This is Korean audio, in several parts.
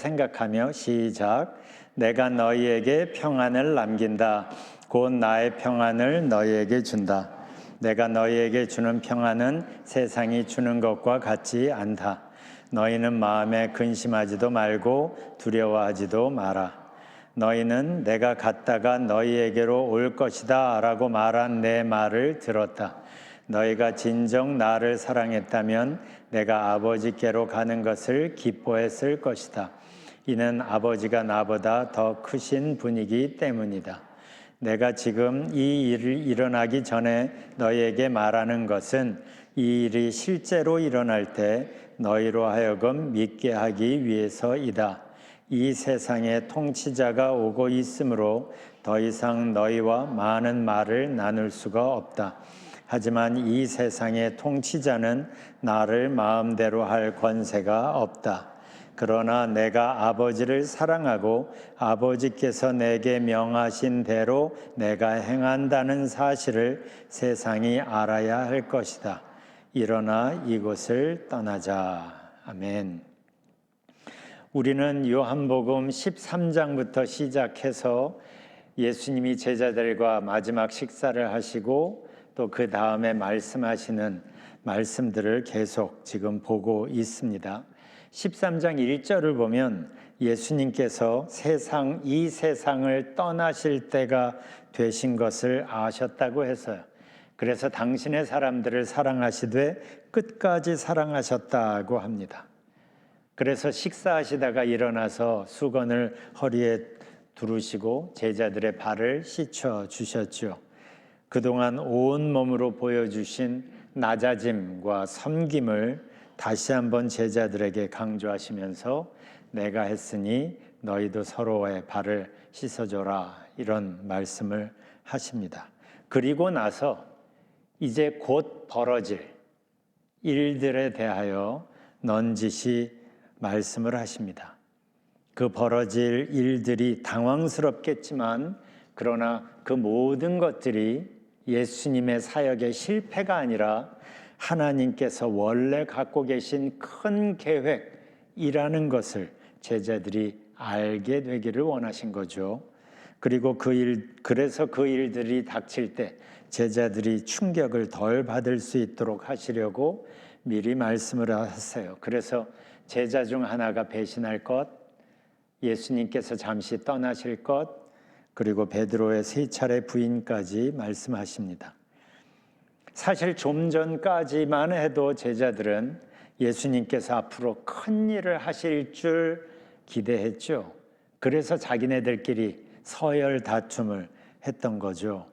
생각하며 시작. 내가 너희에게 평안을 남긴다. 곧 나의 평안을 너희에게 준다. 내가 너희에게 주는 평안은 세상이 주는 것과 같지 않다. 너희는 마음에 근심하지도 말고 두려워하지도 마라. 너희는 내가 갔다가 너희에게로 올 것이다 라고 말한 내 말을 들었다. 너희가 진정 나를 사랑했다면 내가 아버지께로 가는 것을 기뻐했을 것이다. 이는 아버지가 나보다 더 크신 분이기 때문이다. 내가 지금 이 일이 일어나기 전에 너희에게 말하는 것은 이 일이 실제로 일어날 때 너희로 하여금 믿게 하기 위해서이다. 이 세상의 통치자가 오고 있으므로 더 이상 너희와 많은 말을 나눌 수가 없다. 하지만 이 세상의 통치자는 나를 마음대로 할 권세가 없다. 그러나 내가 아버지를 사랑하고 아버지께서 내게 명하신 대로 내가 행한다는 사실을 세상이 알아야 할 것이다. 일어나 이곳을 떠나자. 아멘. 우리는 요한복음 13장부터 시작해서 예수님이 제자들과 마지막 식사를 하시고 또 그 다음에 말씀하시는 말씀들을 계속 지금 보고 있습니다. 13장 1절을 보면 예수님께서 이 세상을 떠나실 때가 되신 것을 아셨다고 했어요. 그래서 당신의 사람들을 사랑하시되 끝까지 사랑하셨다고 합니다. 그래서 식사하시다가 일어나서 수건을 허리에 두르시고 제자들의 발을 씻어 주셨죠. 그동안 온몸으로 보여주신 낮아짐과 섬김을 다시 한번 제자들에게 강조하시면서 내가 했으니 너희도 서로의 발을 씻어줘라 이런 말씀을 하십니다. 그리고 나서 이제 곧 벌어질 일들에 대하여 넌지시 말씀을 하십니다. 그 벌어질 일들이 당황스럽겠지만 그러나 그 모든 것들이 예수님의 사역의 실패가 아니라 하나님께서 원래 갖고 계신 큰 계획이라는 것을 제자들이 알게 되기를 원하신 거죠. 그리고 그래서 그 일들이 닥칠 때 제자들이 충격을 덜 받을 수 있도록 하시려고 미리 말씀을 하세요. 그래서 제자 중 하나가 배신할 것, 예수님께서 잠시 떠나실 것, 그리고 베드로의 3차례 부인까지 말씀하십니다. 사실 좀 전까지만 해도 제자들은 예수님께서 앞으로 큰 일을 하실 줄 기대했죠. 그래서 자기네들끼리 서열 다툼을 했던 거죠.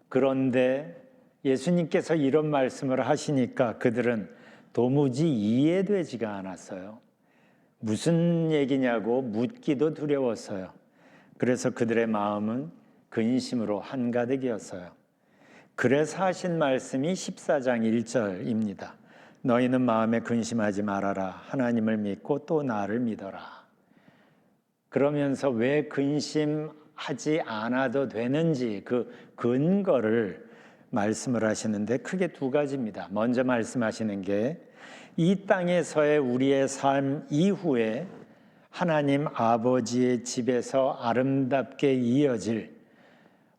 그런데 예수님께서 이런 말씀을 하시니까 그들은 도무지 이해되지가 않았어요. 무슨 얘기냐고 묻기도 두려웠어요. 그래서 그들의 마음은 근심으로 한가득이었어요. 그래서 하신 말씀이 14장 1절입니다. 너희는 마음에 근심하지 말아라. 하나님을 믿고 또 나를 믿어라. 그러면서 왜 근심하지 않아도 되는지 그 근거를 말씀을 하시는데 크게 두 가지입니다. 먼저 말씀하시는 게 이 땅에서의 우리의 삶 이후에 하나님 아버지의 집에서 아름답게 이어질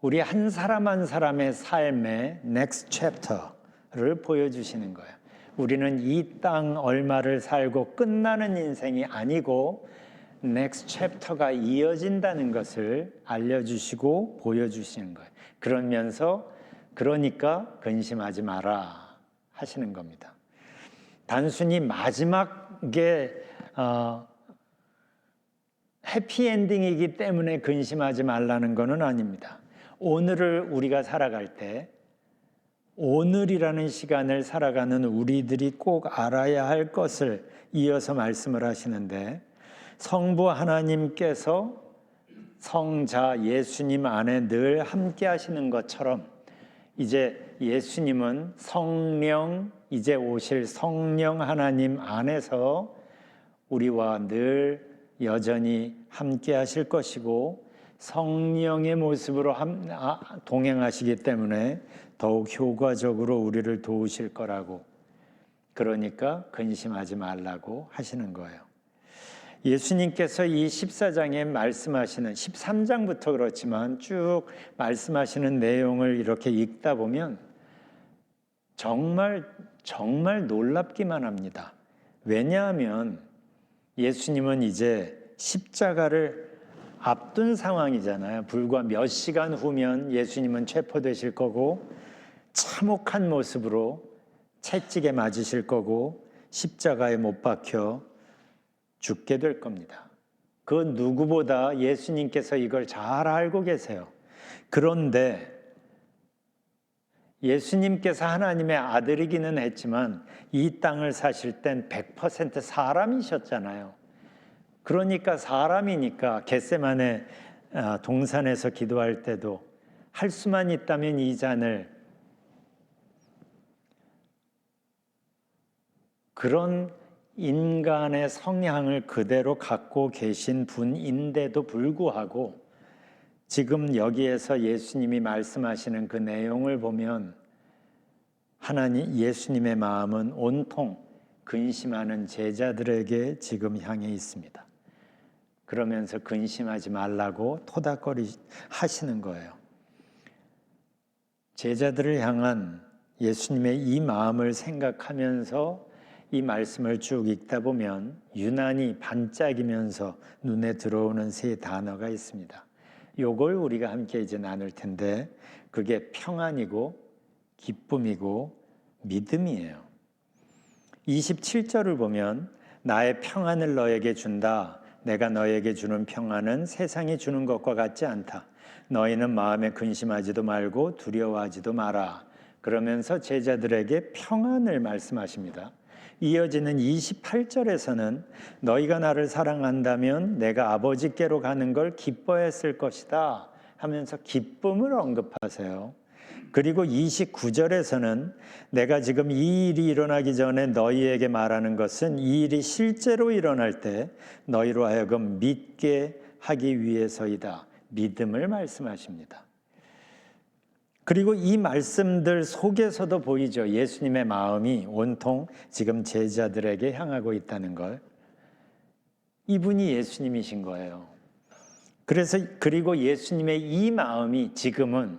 우리 한 사람 한 사람의 삶의 next chapter를 보여주시는 거예요. 우리는 이 땅 얼마를 살고 끝나는 인생이 아니고 next chapter가 이어진다는 것을 알려주시고 보여주시는 거예요. 그러니까 근심하지 마라 하시는 겁니다. 단순히 마지막에 해피엔딩이기 때문에 근심하지 말라는 것은 아닙니다. 오늘을 우리가 살아갈 때 오늘이라는 시간을 살아가는 우리들이 꼭 알아야 할 것을 이어서 말씀을 하시는데 성부 하나님께서 성자 예수님 안에 늘 함께 하시는 것처럼 이제 예수님은 성령, 이제 오실 성령 하나님 안에서 우리와 늘 여전히 함께 하실 것이고 성령의 모습으로 동행하시기 때문에 더욱 효과적으로 우리를 도우실 거라고, 그러니까 근심하지 말라고 하시는 거예요. 예수님께서 이 14장에 말씀하시는 13장부터 그렇지만 쭉 말씀하시는 내용을 이렇게 읽다 보면 정말 놀랍기만 합니다. 왜냐하면 예수님은 이제 십자가를 앞둔 상황이잖아요. 불과 몇 시간 후면 예수님은 체포되실 거고 참혹한 모습으로 채찍에 맞으실 거고 십자가에 못 박혀 죽게 될 겁니다. 그 누구보다 예수님께서 이걸 잘 알고 계세요. 그런데 예수님께서 하나님의 아들이기는 했지만 이 땅을 사실 땐 100% 사람이셨잖아요. 그러니까 사람이니까 겟세마네 동산에서 기도할 때도 할 수만 있다면 이 잔을, 그런 인간의 성향을 그대로 갖고 계신 분인데도 불구하고 지금 여기에서 예수님이 말씀하시는 그 내용을 보면 예수님의 마음은 온통 근심하는 제자들에게 지금 향해 있습니다. 그러면서 근심하지 말라고 토닥거리 하시는 거예요. 제자들을 향한 예수님의 이 마음을 생각하면서 이 말씀을 쭉 읽다 보면 유난히 반짝이면서 눈에 들어오는 세 단어가 있습니다. 요걸 우리가 함께 이제 나눌 텐데 그게 평안이고 기쁨이고 믿음이에요. 27절을 보면 나의 평안을 너에게 준다. 내가 너에게 주는 평안은 세상이 주는 것과 같지 않다. 너희는 마음에 근심하지도 말고 두려워하지도 마라. 그러면서 제자들에게 평안을 말씀하십니다. 이어지는 28절에서는 너희가 나를 사랑한다면 내가 아버지께로 가는 걸 기뻐했을 것이다 하면서 기쁨을 언급하세요. 그리고 29절에서는 내가 지금 이 일이 일어나기 전에 너희에게 말하는 것은 이 일이 실제로 일어날 때 너희로 하여금 믿게 하기 위해서이다. 믿음을 말씀하십니다. 그리고 이 말씀들 속에서도 보이죠. 예수님의 마음이 온통 지금 제자들에게 향하고 있다는 걸. 이분이 예수님이신 거예요. 그리고 예수님의 이 마음이 지금은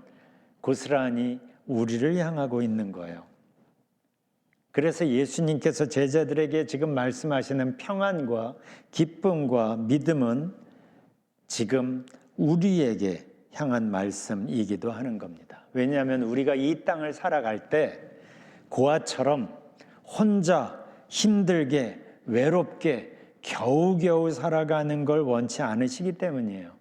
고스란히 우리를 향하고 있는 거예요. 그래서 예수님께서 제자들에게 지금 말씀하시는 평안과 기쁨과 믿음은 지금 우리에게 향한 말씀이기도 하는 겁니다. 왜냐하면 우리가 이 땅을 살아갈 때 고아처럼 혼자 힘들게 외롭게 겨우겨우 살아가는 걸 원치 않으시기 때문이에요.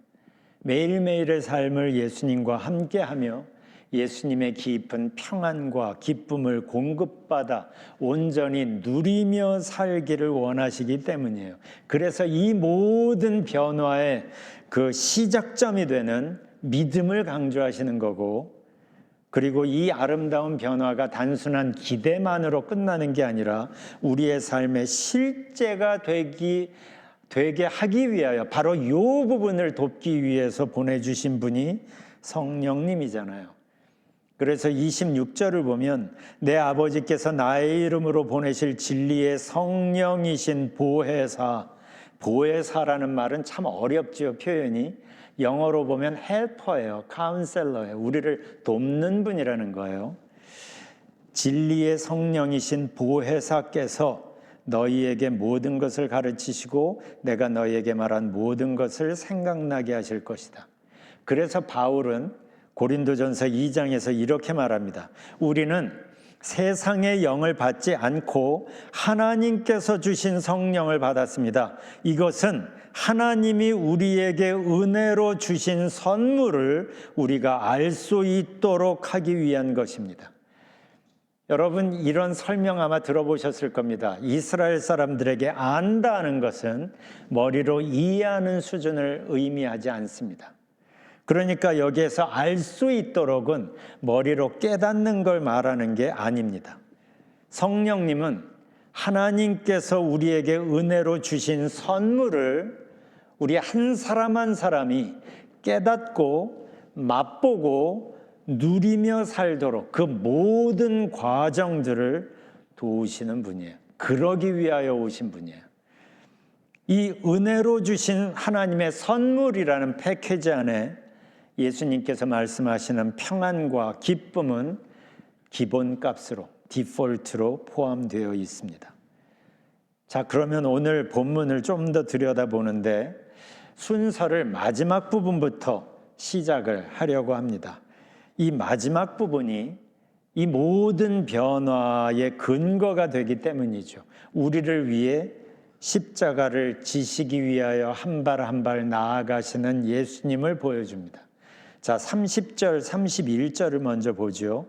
매일매일의 삶을 예수님과 함께하며 예수님의 깊은 평안과 기쁨을 공급받아 온전히 누리며 살기를 원하시기 때문이에요. 그래서 이 모든 변화의 그 시작점이 되는 믿음을 강조하시는 거고, 그리고 이 아름다운 변화가 단순한 기대만으로 끝나는 게 아니라 우리의 삶의 실제가 되게 하기 위하여 바로 이 부분을 돕기 위해서 보내주신 분이 성령님이잖아요. 그래서 26절을 보면 내 아버지께서 나의 이름으로 보내실 진리의 성령이신 보혜사라는 말은 참 어렵지요, 표현이. 영어로 보면 헬퍼예요, 카운셀러예요. 우리를 돕는 분이라는 거예요. 진리의 성령이신 보혜사께서 너희에게 모든 것을 가르치시고 내가 너희에게 말한 모든 것을 생각나게 하실 것이다. 그래서 바울은 고린도전서 2장에서 이렇게 말합니다. 우리는 세상의 영을 받지 않고 하나님께서 주신 성령을 받았습니다. 이것은 하나님이 우리에게 은혜로 주신 선물을 우리가 알 수 있도록 하기 위한 것입니다. 여러분, 이런 설명 아마 들어보셨을 겁니다. 이스라엘 사람들에게 안다는 것은 머리로 이해하는 수준을 의미하지 않습니다. 그러니까 여기에서 알 수 있도록은 머리로 깨닫는 걸 말하는 게 아닙니다. 성령님은 하나님께서 우리에게 은혜로 주신 선물을 우리 한 사람 한 사람이 깨닫고 맛보고 누리며 살도록 그 모든 과정들을 도우시는 분이에요. 그러기 위하여 오신 분이에요. 이 은혜로 주신 하나님의 선물이라는 패키지 안에 예수님께서 말씀하시는 평안과 기쁨은 기본값으로, 디폴트로 포함되어 있습니다. 자, 그러면 오늘 본문을 좀 더 들여다보는데 순서를 마지막 부분부터 시작을 하려고 합니다. 이 마지막 부분이 이 모든 변화의 근거가 되기 때문이죠. 우리를 위해 십자가를 지시기 위하여 한 발 한 발 나아가시는 예수님을 보여줍니다. 자, 30절, 31절을 먼저 보죠.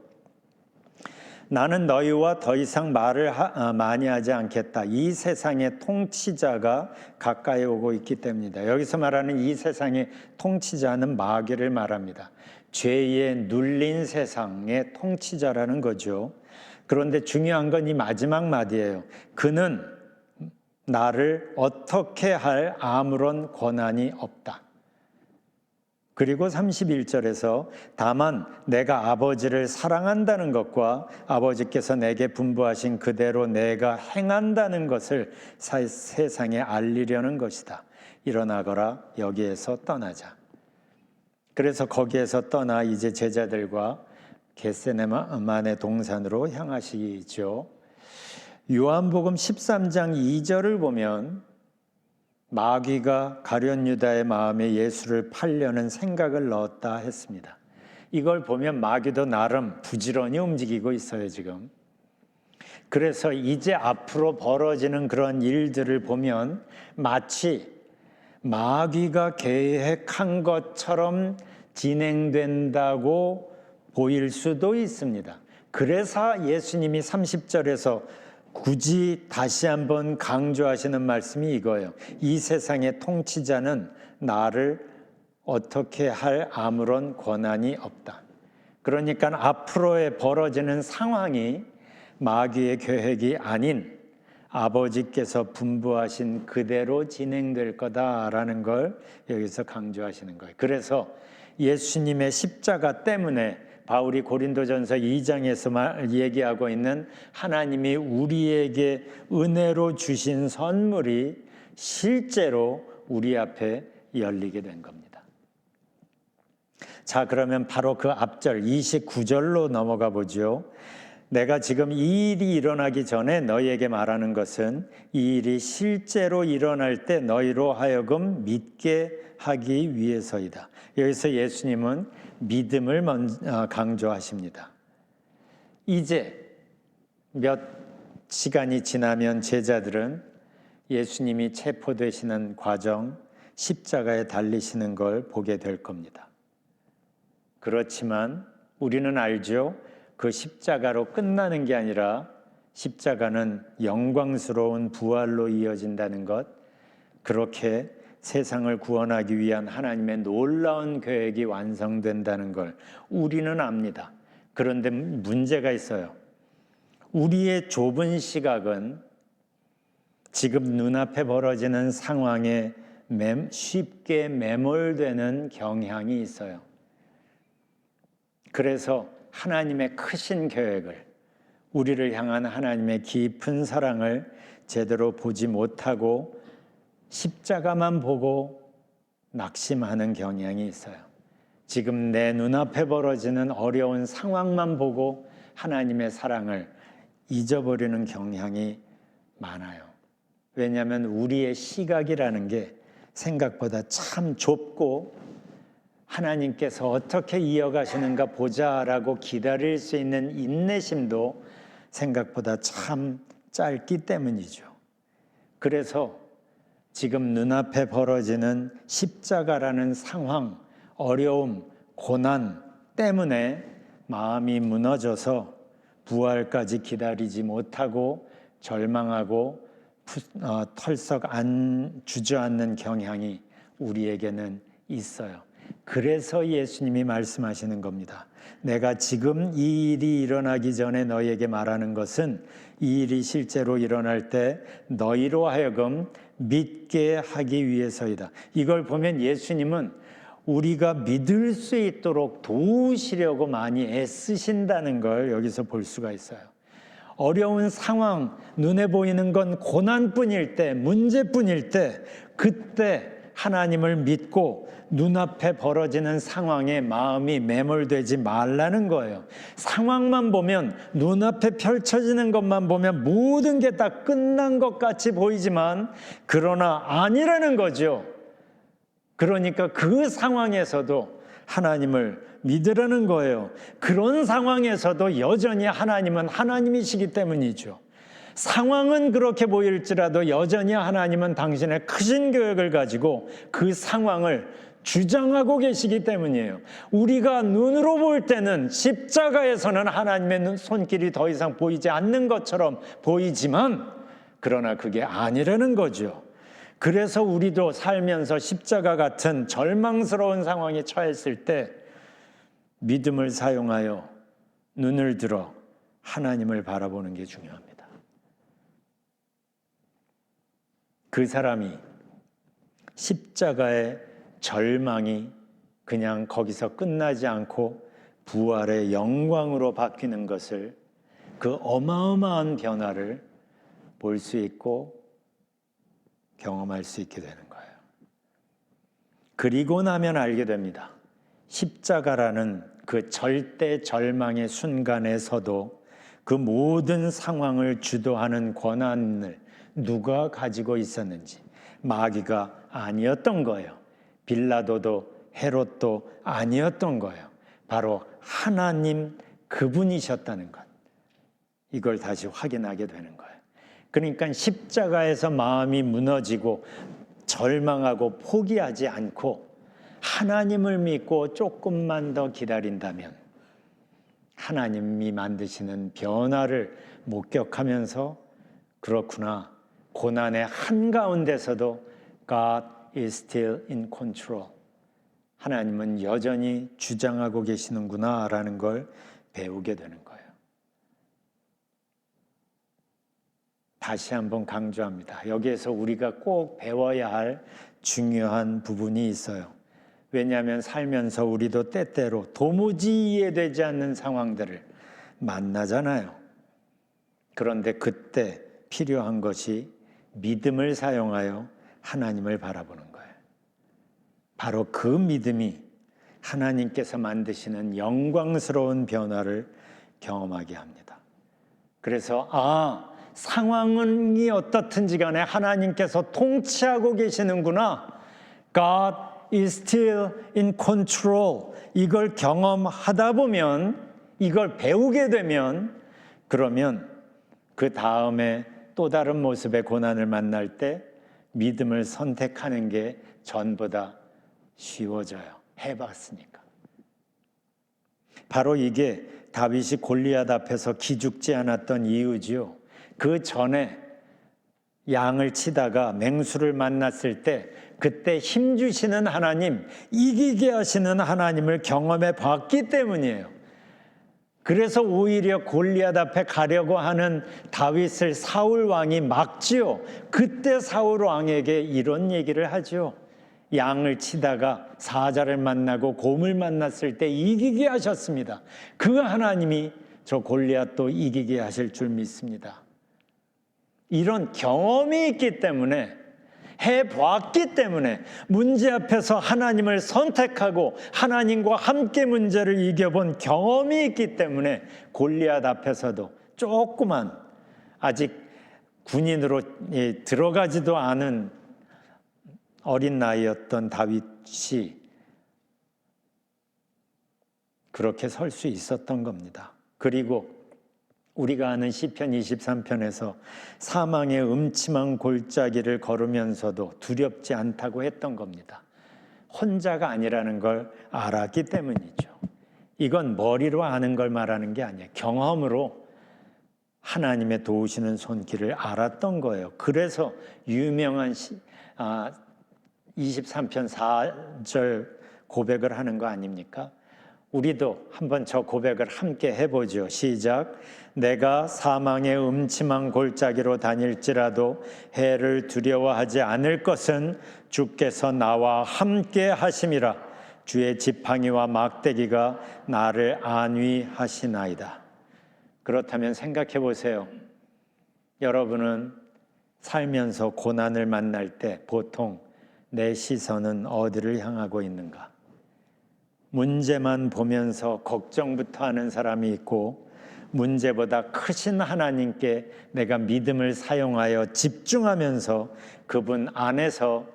나는 너희와 더 이상 말을 많이 하지 않겠다. 이 세상의 통치자가 가까이 오고 있기 때문이다. 여기서 말하는 이 세상의 통치자는 마귀를 말합니다. 죄에 눌린 세상의 통치자라는 거죠. 그런데 중요한 건 이 마지막 마디예요. 그는 나를 어떻게 할 아무런 권한이 없다. 그리고 31절에서 다만 내가 아버지를 사랑한다는 것과 아버지께서 내게 분부하신 그대로 내가 행한다는 것을 세상에 알리려는 것이다. 일어나거라, 여기에서 떠나자. 그래서 거기에서 떠나 이제 제자들과 겟세마네 동산으로 향하시죠. 요한복음 13장 2절을 보면 마귀가 가룟 유다의 마음에 예수를 팔려는 생각을 넣었다 했습니다. 이걸 보면 마귀도 나름 부지런히 움직이고 있어요, 지금. 그래서 이제 앞으로 벌어지는 그런 일들을 보면 마치 마귀가 계획한 것처럼 진행된다고 보일 수도 있습니다. 그래서 예수님이 30절에서 굳이 다시 한번 강조하시는 말씀이 이거예요. 이 세상의 통치자는 나를 어떻게 할 아무런 권한이 없다. 그러니까 앞으로의 벌어지는 상황이 마귀의 계획이 아닌 아버지께서 분부하신 그대로 진행될 거다라는 걸 여기서 강조하시는 거예요. 그래서 예수님의 십자가 때문에 바울이 고린도전서 2장에서 얘기하고 있는 하나님이 우리에게 은혜로 주신 선물이 실제로 우리 앞에 열리게 된 겁니다. 자, 그러면 바로 그 앞절 29절로 넘어가 보죠. 내가 지금 이 일이 일어나기 전에 너희에게 말하는 것은 이 일이 실제로 일어날 때 너희로 하여금 믿게 하기 위해서이다. 여기서 예수님은 믿음을 강조하십니다. 이제 몇 시간이 지나면 제자들은 예수님이 체포되시는 과정, 십자가에 달리시는 걸 보게 될 겁니다. 그렇지만 우리는 알죠. 그 십자가로 끝나는 게 아니라 십자가는 영광스러운 부활로 이어진다는 것, 그렇게 세상을 구원하기 위한 하나님의 놀라운 계획이 완성된다는 걸 우리는 압니다. 그런데 문제가 있어요. 우리의 좁은 시각은 지금 눈앞에 벌어지는 상황에 쉽게 매몰되는 경향이 있어요. 그래서 하나님의 크신 계획을, 우리를 향한 하나님의 깊은 사랑을 제대로 보지 못하고 십자가만 보고 낙심하는 경향이 있어요. 지금 내 눈앞에 벌어지는 어려운 상황만 보고 하나님의 사랑을 잊어버리는 경향이 많아요. 왜냐하면 우리의 시각이라는 게 생각보다 참 좁고 하나님께서 어떻게 이어가시는가 보자라고 기다릴 수 있는 인내심도 생각보다 참 짧기 때문이죠. 그래서 지금 눈앞에 벌어지는 십자가라는 상황, 어려움, 고난 때문에 마음이 무너져서 부활까지 기다리지 못하고 절망하고 털썩 주저앉는 경향이 우리에게는 있어요. 그래서 예수님이 말씀하시는 겁니다. 내가 지금 이 일이 일어나기 전에 너희에게 말하는 것은 이 일이 실제로 일어날 때 너희로 하여금 믿게 하기 위해서이다. 이걸 보면 예수님은 우리가 믿을 수 있도록 도우시려고 많이 애쓰신다는 걸 여기서 볼 수가 있어요. 어려운 상황, 눈에 보이는 건 고난뿐일 때, 문제뿐일 때, 그때 하나님을 믿고 눈앞에 벌어지는 상황에 마음이 매몰되지 말라는 거예요. 상황만 보면, 눈앞에 펼쳐지는 것만 보면 모든 게 다 끝난 것 같이 보이지만 그러나 아니라는 거죠. 그러니까 그 상황에서도 하나님을 믿으라는 거예요. 그런 상황에서도 여전히 하나님은 하나님이시기 때문이죠. 상황은 그렇게 보일지라도 여전히 하나님은 당신의 크신 계획을 가지고 그 상황을 주장하고 계시기 때문이에요. 우리가 눈으로 볼 때는 십자가에서는 하나님의 손길이 더 이상 보이지 않는 것처럼 보이지만 그러나 그게 아니라는 거죠. 그래서 우리도 살면서 십자가 같은 절망스러운 상황에 처했을 때 믿음을 사용하여 눈을 들어 하나님을 바라보는 게 중요합니다. 그 사람이 십자가의 절망이 그냥 거기서 끝나지 않고 부활의 영광으로 바뀌는 것을, 그 어마어마한 변화를 볼 수 있고 경험할 수 있게 되는 거예요. 그리고 나면 알게 됩니다. 십자가라는 그 절대 절망의 순간에서도 그 모든 상황을 주도하는 권한을 누가 가지고 있었는지, 마귀가 아니었던 거예요. 빌라도도 헤롯도 아니었던 거예요. 바로 하나님 그분이셨다는 것, 이걸 다시 확인하게 되는 거예요. 그러니까 십자가에서 마음이 무너지고 절망하고 포기하지 않고 하나님을 믿고 조금만 더 기다린다면 하나님이 만드시는 변화를 목격하면서, 그렇구나, 고난의 한가운데서도 God is still in control, 하나님은 여전히 주장하고 계시는구나 라는 걸 배우게 되는 거예요. 다시 한번 강조합니다. 여기에서 우리가 꼭 배워야 할 중요한 부분이 있어요. 왜냐하면 살면서 우리도 때때로 도무지 이해되지 않는 상황들을 만나잖아요. 그런데 그때 필요한 것이 믿음을 사용하여 하나님을 바라보는 거예요. 바로 그 믿음이 하나님께서 만드시는 영광스러운 변화를 경험하게 합니다. 그래서 상황이 어떻든지 간에 하나님께서 통치하고 계시는구나, God is still in control, 이걸 경험하다 보면, 이걸 배우게 되면, 그러면 그 다음에 또 다른 모습의 고난을 만날 때 믿음을 선택하는 게 전보다 쉬워져요. 해봤으니까. 바로 이게 다윗이 골리앗 앞에서 기죽지 않았던 이유지요. 그 전에 양을 치다가 맹수를 만났을 때 그때 힘주시는 하나님, 이기게 하시는 하나님을 경험해 봤기 때문이에요. 그래서 오히려 골리앗 앞에 가려고 하는 다윗을 사울 왕이 막지요. 그때 사울 왕에게 이런 얘기를 하죠. 양을 치다가 사자를 만나고 곰을 만났을 때 이기게 하셨습니다. 그 하나님이 저 골리앗도 이기게 하실 줄 믿습니다. 이런 경험이 있기 때문에, 해봤기 때문에, 문제 앞에서 하나님을 선택하고 하나님과 함께 문제를 이겨본 경험이 있기 때문에 골리앗 앞에서도 조그만, 아직 군인으로 들어가지도 않은 어린 나이였던 다윗이 그렇게 설 수 있었던 겁니다. 그리고 우리가 아는 시편 23편에서 사망의 음침한 골짜기를 걸으면서도 두렵지 않다고 했던 겁니다. 혼자가 아니라는 걸 알았기 때문이죠. 이건 머리로 아는 걸 말하는 게 아니에요. 경험으로 하나님의 도우시는 손길을 알았던 거예요. 그래서 유명한 23편 4절 고백을 하는 거 아닙니까? 우리도 한번 저 고백을 함께 해보죠. 시작. 내가 사망의 음침한 골짜기로 다닐지라도 해를 두려워하지 않을 것은 주께서 나와 함께 하심이라. 주의 지팡이와 막대기가 나를 안위하시나이다. 그렇다면 생각해 보세요. 여러분은 살면서 고난을 만날 때 보통 내 시선은 어디를 향하고 있는가? 문제만 보면서 걱정부터 하는 사람이 있고, 문제보다 크신 하나님께 내가 믿음을 사용하여 집중하면서 그분 안에서,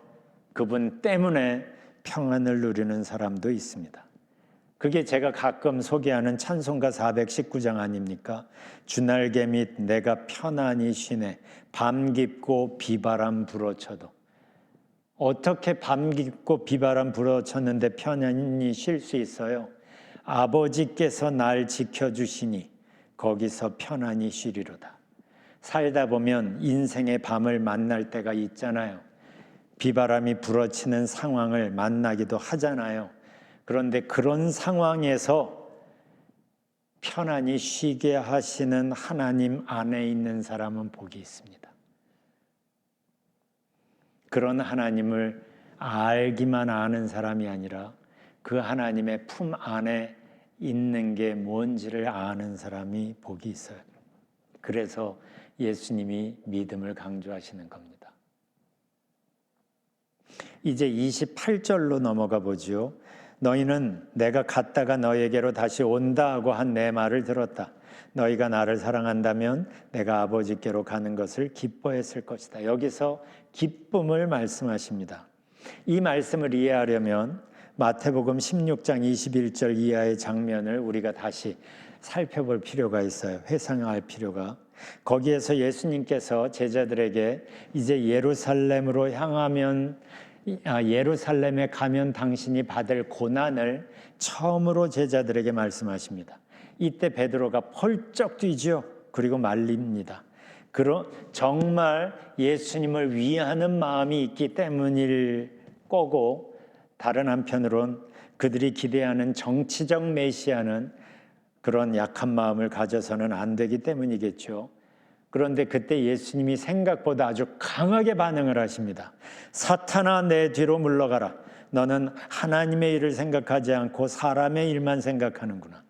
그분 때문에 평안을 누리는 사람도 있습니다. 그게 제가 가끔 소개하는 찬송가 419장 아닙니까? 주날개 및 내가 편안히 쉬네, 밤 깊고 비바람 불어쳐도. 어떻게 밤 깊고 비바람 불어쳤는데 편안히 쉴 수 있어요? 아버지께서 날 지켜주시니 거기서 편안히 쉬리로다. 살다 보면 인생의 밤을 만날 때가 있잖아요. 비바람이 불어치는 상황을 만나기도 하잖아요. 그런데 그런 상황에서 편안히 쉬게 하시는 하나님 안에 있는 사람은 복이 있습니다. 그런 하나님을 알기만 아는 사람이 아니라 그 하나님의 품 안에 있는 게 뭔지를 아는 사람이 복이 있어요. 그래서 예수님이 믿음을 강조하시는 겁니다. 이제 28절로 넘어가 보지요. 너희는 내가 갔다가 너희에게로 다시 온다 하고 한 내 말을 들었다. 너희가 나를 사랑한다면 내가 아버지께로 가는 것을 기뻐했을 것이다. 여기서 기쁨을 말씀하십니다. 이 말씀을 이해하려면 마태복음 16장 21절 이하의 장면을 우리가 다시 살펴볼 필요가 있어요. 회상할 필요가. 거기에서 예수님께서 제자들에게 이제 예루살렘으로 향하면, 예루살렘에 가면 당신이 받을 고난을 처음으로 제자들에게 말씀하십니다. 이때 베드로가 펄쩍 뛰죠. 그리고 말립니다. 정말 예수님을 위하는 마음이 있기 때문일 거고, 다른 한편으론 그들이 기대하는 정치적 메시아는 그런 약한 마음을 가져서는 안 되기 때문이겠죠. 그런데 그때 예수님이 생각보다 아주 강하게 반응을 하십니다. 사탄아, 내 뒤로 물러가라. 너는 하나님의 일을 생각하지 않고 사람의 일만 생각하는구나.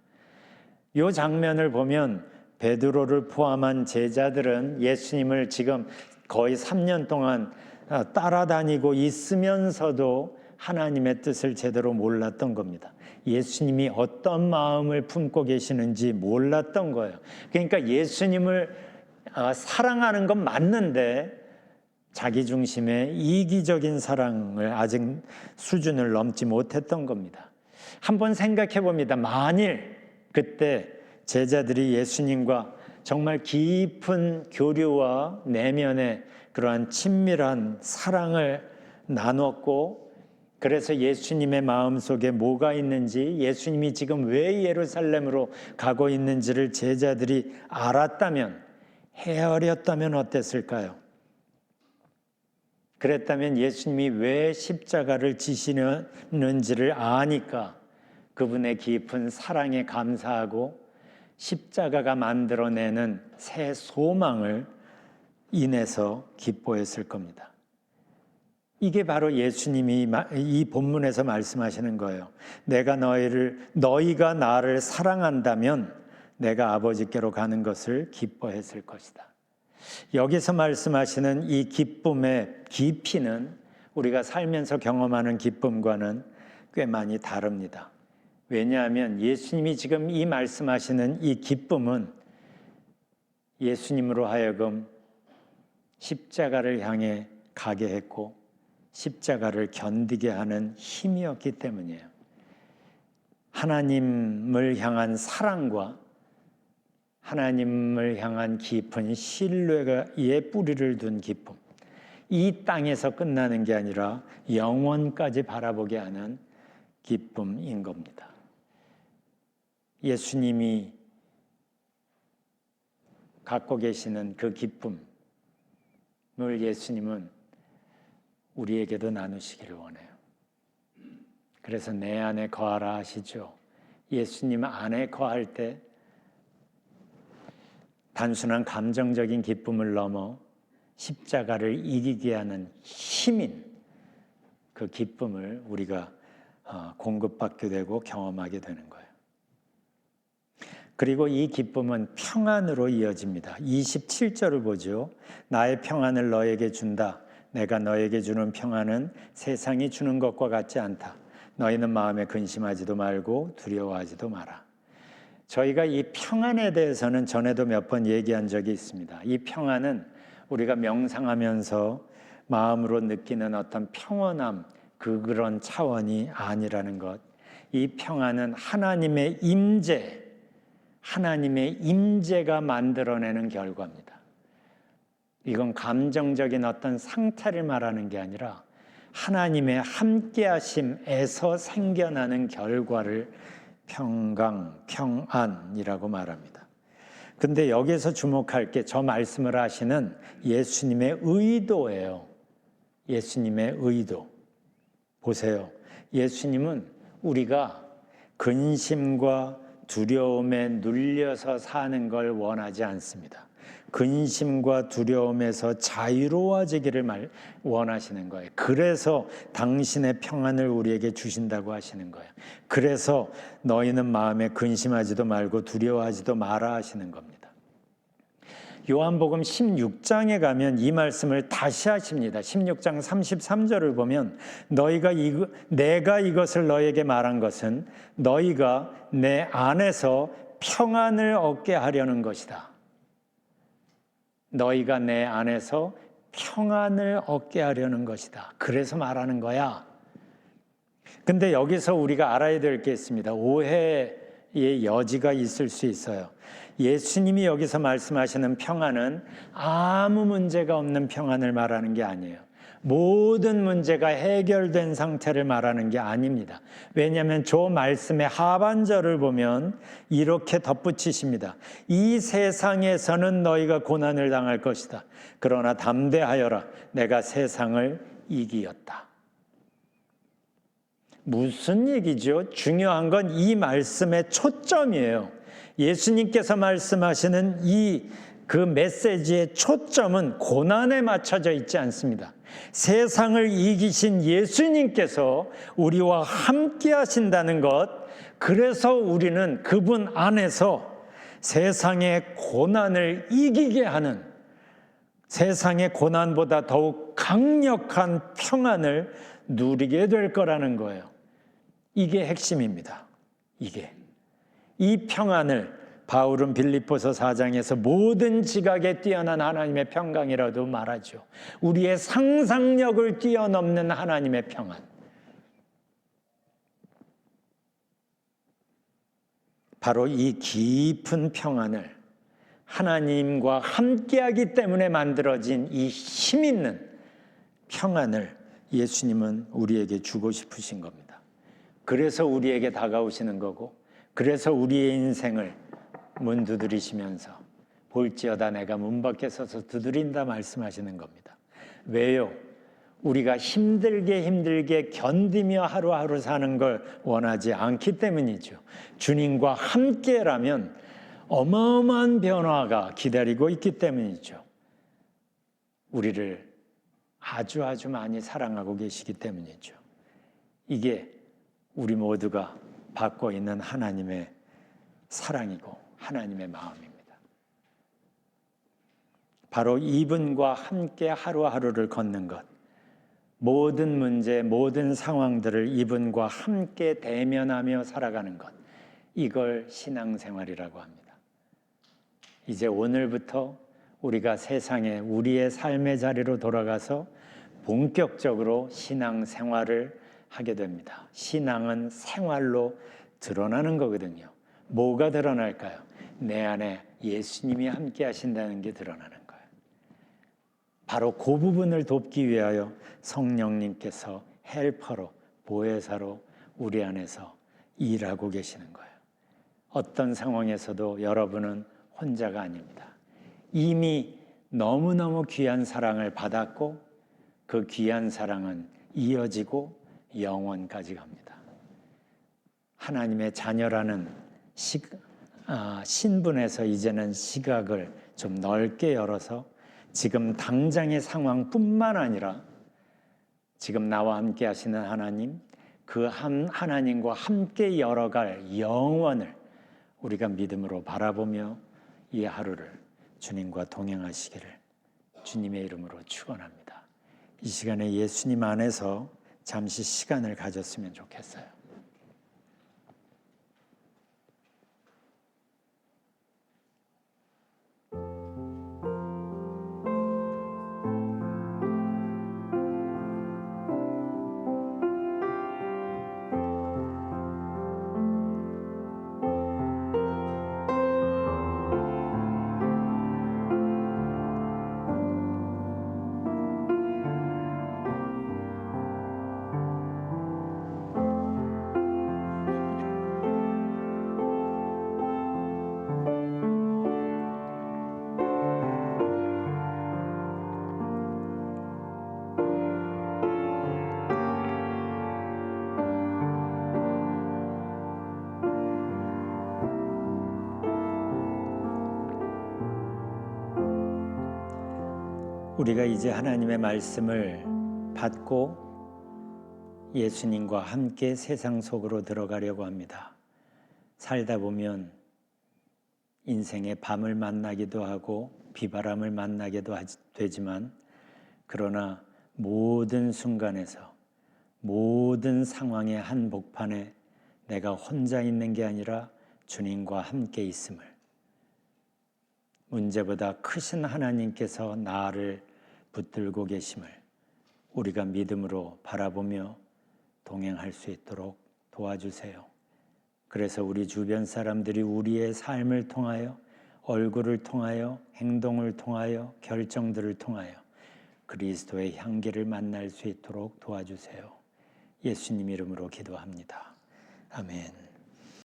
이 장면을 보면 베드로를 포함한 제자들은 예수님을 지금 거의 3년 동안 따라다니고 있으면서도 하나님의 뜻을 제대로 몰랐던 겁니다. 예수님이 어떤 마음을 품고 계시는지 몰랐던 거예요. 그러니까 예수님을 사랑하는 건 맞는데 자기 중심의 이기적인 사랑을 아직 수준을 넘지 못했던 겁니다. 한번 생각해 봅니다. 만일 그때 제자들이 예수님과 정말 깊은 교류와 내면의 그러한 친밀한 사랑을 나눴고, 그래서 예수님의 마음속에 뭐가 있는지, 예수님이 지금 왜 예루살렘으로 가고 있는지를 제자들이 알았다면, 헤아렸다면 어땠을까요? 그랬다면 예수님이 왜 십자가를 지시는지를 아니까 그분의 깊은 사랑에 감사하고 십자가가 만들어내는 새 소망을 인해서 기뻐했을 겁니다. 이게 바로 예수님이 이 본문에서 말씀하시는 거예요. 너희가 나를 사랑한다면 내가 아버지께로 가는 것을 기뻐했을 것이다. 여기서 말씀하시는 이 기쁨의 깊이는 우리가 살면서 경험하는 기쁨과는 꽤 많이 다릅니다. 왜냐하면 예수님이 지금 이 말씀하시는 이 기쁨은 예수님으로 하여금 십자가를 향해 가게 했고 십자가를 견디게 하는 힘이었기 때문이에요. 하나님을 향한 사랑과 하나님을 향한 깊은 신뢰의 뿌리를 둔 기쁨, 이 땅에서 끝나는 게 아니라 영원까지 바라보게 하는 기쁨인 겁니다. 예수님이 갖고 계시는 그 기쁨을 예수님은 우리에게도 나누시기를 원해요. 그래서 내 안에 거하라 하시죠. 예수님 안에 거할 때 단순한 감정적인 기쁨을 넘어 십자가를 이기게 하는 힘인 그 기쁨을 우리가 공급받게 되고 경험하게 되는 거예요. 그리고 이 기쁨은 평안으로 이어집니다. 27절을 보죠. 나의 평안을 너에게 준다. 내가 너에게 주는 평안은 세상이 주는 것과 같지 않다. 너희는 마음에 근심하지도 말고 두려워하지도 마라. 저희가 이 평안에 대해서는 전에도 몇 번 얘기한 적이 있습니다. 이 평안은 우리가 명상하면서 마음으로 느끼는 어떤 평온함, 그런 차원이 아니라는 것. 이 평안은 하나님의 임재가 만들어내는 결과입니다. 이건 감정적인 어떤 상태를 말하는 게 아니라 하나님의 함께하심에서 생겨나는 결과를 평안이라고 말합니다. 근데 여기서 주목할 게 저 말씀을 하시는 예수님의 의도예요. 예수님의 의도. 보세요. 예수님은 우리가 근심과 두려움에 눌려서 사는 걸 원하지 않습니다. 근심과 두려움에서 자유로워지기를 원하시는 거예요. 그래서 당신의 평안을 우리에게 주신다고 하시는 거예요. 그래서 너희는 마음에 근심하지도 말고 두려워하지도 마라 하시는 겁니다. 요한복음 16장에 가면 이 말씀을 다시 하십니다. 16장 33절을 보면 내가 이것을 너에게 말한 것은 너희가 내 안에서 평안을 얻게 하려는 것이다. 너희가 내 안에서 평안을 얻게 하려는 것이다. 그래서 말하는 거야. 근데 여기서 우리가 알아야 될 게 있습니다. 오해의 여지가 있을 수 있어요. 예수님이 여기서 말씀하시는 평안은 아무 문제가 없는 평안을 말하는 게 아니에요. 모든 문제가 해결된 상태를 말하는 게 아닙니다. 왜냐하면 저 말씀의 하반절을 보면 이렇게 덧붙이십니다. 이 세상에서는 너희가 고난을 당할 것이다. 그러나 담대하여라. 내가 세상을 이기었다. 무슨 얘기죠? 중요한 건 이 말씀의 초점이에요. 예수님께서 말씀하시는 그 메시지의 초점은 고난에 맞춰져 있지 않습니다. 세상을 이기신 예수님께서 우리와 함께 하신다는 것, 그래서 우리는 그분 안에서 세상의 고난을 이기게 하는, 세상의 고난보다 더욱 강력한 평안을 누리게 될 거라는 거예요. 이게 핵심입니다. 이 평안을 바울은 빌립보서 4장에서 모든 지각에 뛰어난 하나님의 평강이라도 말하죠. 우리의 상상력을 뛰어넘는 하나님의 평안. 바로 이 깊은 평안을 하나님과 함께하기 때문에 만들어진 이 힘 있는 평안을 예수님은 우리에게 주고 싶으신 겁니다. 그래서 우리에게 다가오시는 거고, 그래서 우리의 인생을 문 두드리시면서 볼지어다 내가 문 밖에 서서 두드린다 말씀하시는 겁니다. 왜요? 우리가 힘들게 견디며 하루하루 사는 걸 원하지 않기 때문이죠. 주님과 함께라면 어마어마한 변화가 기다리고 있기 때문이죠. 우리를 아주 많이 사랑하고 계시기 때문이죠. 이게 우리 모두가 받고 있는 하나님의 사랑이고 하나님의 마음입니다. 바로 이분과 함께 하루하루를 걷는 것, 모든 문제, 모든 상황들을 이분과 함께 대면하며 살아가는 것, 이걸 신앙생활이라고 합니다. 이제 오늘부터 우리가 세상에 우리의 삶의 자리로 돌아가서 본격적으로 신앙생활을 하게 됩니다. 신앙은 생활로 드러나는 거거든요. 뭐가 드러날까요? 내 안에 예수님이 함께 하신다는 게 드러나는 거예요. 바로 그 부분을 돕기 위하여 성령님께서 헬퍼로, 보혜사로 우리 안에서 일하고 계시는 거예요. 어떤 상황에서도 여러분은 혼자가 아닙니다. 이미 너무너무 귀한 사랑을 받았고 그 귀한 사랑은 이어지고 영원까지 갑니다. 하나님의 자녀라는 신분에서 이제는 시각을 좀 넓게 열어서 지금 당장의 상황뿐만 아니라 지금 나와 함께 하시는 하나님, 그 하나님과 함께 열어갈 영원을 우리가 믿음으로 바라보며 이 하루를 주님과 동행하시기를 주님의 이름으로 축원합니다. 이 시간에 예수님 안에서 잠시 시간을 가졌으면 좋겠어요. 우리가 이제 하나님의 말씀을 받고 예수님과 함께 세상 속으로 들어가려고 합니다. 살다 보면 인생의 밤을 만나기도 하고 비바람을 만나기도 되지만, 그러나 모든 순간에서 모든 상황의 한복판에 내가 혼자 있는 게 아니라 주님과 함께 있음을, 문제보다 크신 하나님께서 나를 붙들고 계심을 우리가 믿음으로 바라보며 동행할 수 있도록 도와주세요. 그래서 우리 주변 사람들이 우리의 삶을 통하여, 얼굴을 통하여, 행동을 통하여, 결정들을 통하여 그리스도의 향기를 만날 수 있도록 도와주세요. 예수님 이름으로 기도합니다. 아멘.